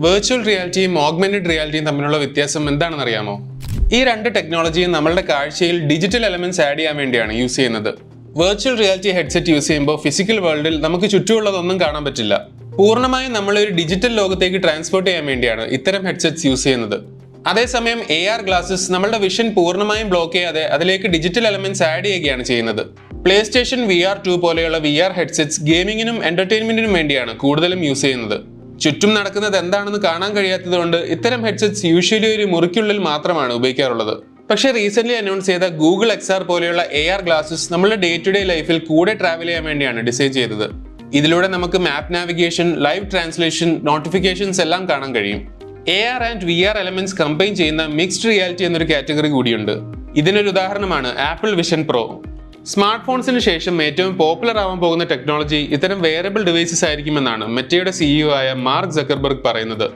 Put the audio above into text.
Virtual റിയാലിറ്റിയും augmented റിയാലിറ്റിയും തമ്മിലുള്ള വ്യത്യാസം എന്താണെന്ന് അറിയാമോ? ഈ രണ്ട് ടെക്നോളജിയും നമ്മളുടെ കാഴ്ചയിൽ ഡിജിറ്റൽ എലമെന്റ്സ് ആഡ് ചെയ്യാൻ വേണ്ടിയാണ് യൂസ് ചെയ്യുന്നത്. വെർച്വൽ റിയാലിറ്റി ഹെഡ്സെറ്റ് യൂസ് ചെയ്യുമ്പോൾ ഫിസിക്കൽ വേൾഡിൽ നമുക്ക് ചുറ്റുമുള്ളതൊന്നും കാണാൻ പറ്റില്ല. പൂർണ്ണമായും നമ്മളെ ഒരു ഡിജിറ്റൽ ലോകത്തേക്ക് ട്രാൻസ്പോർട്ട് ചെയ്യാൻ വേണ്ടിയാണ് ഇത്തരം ഹെഡ്സെറ്റ്സ് യൂസ് ചെയ്യുന്നത്. അതേസമയം AR ഗ്ലാസസ് നമ്മളുടെ വിഷൻ പൂർണ്ണമായും ബ്ലോക്ക് ചെയ്യാതെ അതിലേക്ക് ഡിജിറ്റൽ എലമെന്റ്സ് ആഡ് ചെയ്യുകയാണ് ചെയ്യുന്നത്. PlayStation VR2 പോലെയുള്ള VR ഹെഡ്സെറ്റ്സ് ഗെയിമിങ്ങിനും എന്റർടൈൻമെന്റിനും വേണ്ടിയാണ് കൂടുതലും യൂസ് ചെയ്യുന്നത്. ചുറ്റും നടക്കുന്നത് എന്താണെന്ന് കാണാൻ കഴിയാത്തതുകൊണ്ട് ഇത്തരം ഹെഡ്സെറ്റ്സ് യൂഷ്വലി ഒരു മുറിക്കുള്ളിൽ മാത്രമാണ് ഉപയോഗിക്കാറുള്ളത്. പക്ഷേ റീസെന്റ് അനൗൺസ് ചെയ്ത Google XR പോലെയുള്ള AR ഗ്ലാസസ് നമ്മുടെ ഡേ ടു ഡേ ലൈഫിൽ കൂടെ ട്രാവൽ ചെയ്യാൻ വേണ്ടിയാണ് ഡിസൈൻ ചെയ്തത്. ഇതിലൂടെ നമുക്ക് മാപ്പ് നാവിഗേഷൻ, ലൈവ് ട്രാൻസ്ലേഷൻ, നോട്ടിഫിക്കേഷൻസ് എല്ലാം കാണാൻ കഴിയും. AR and VR elements combine ചെയ്യുന്ന മിക്സ്ഡ് റിയാലിറ്റി എന്നൊരു കാറ്റഗറി കൂടിയുണ്ട്. ഇതിനൊരു ഉദാഹരണമാണ് ആപ്പിൾ വിഷൻ പ്രോ. സ്മാർട്ട് ഫോൺസിന് ശേഷം ഏറ്റവും പോപ്പുലർ ആവാൻ പോകുന്ന ടെക്നോളജി ഇത്തരം വെയറബിൾ ഡിവൈസസ് ആയിരിക്കുമെന്നാണ് മെറ്റയുടെ CEO ആയ മാർക്ക് സക്കർബർഗ് പറയുന്നത്.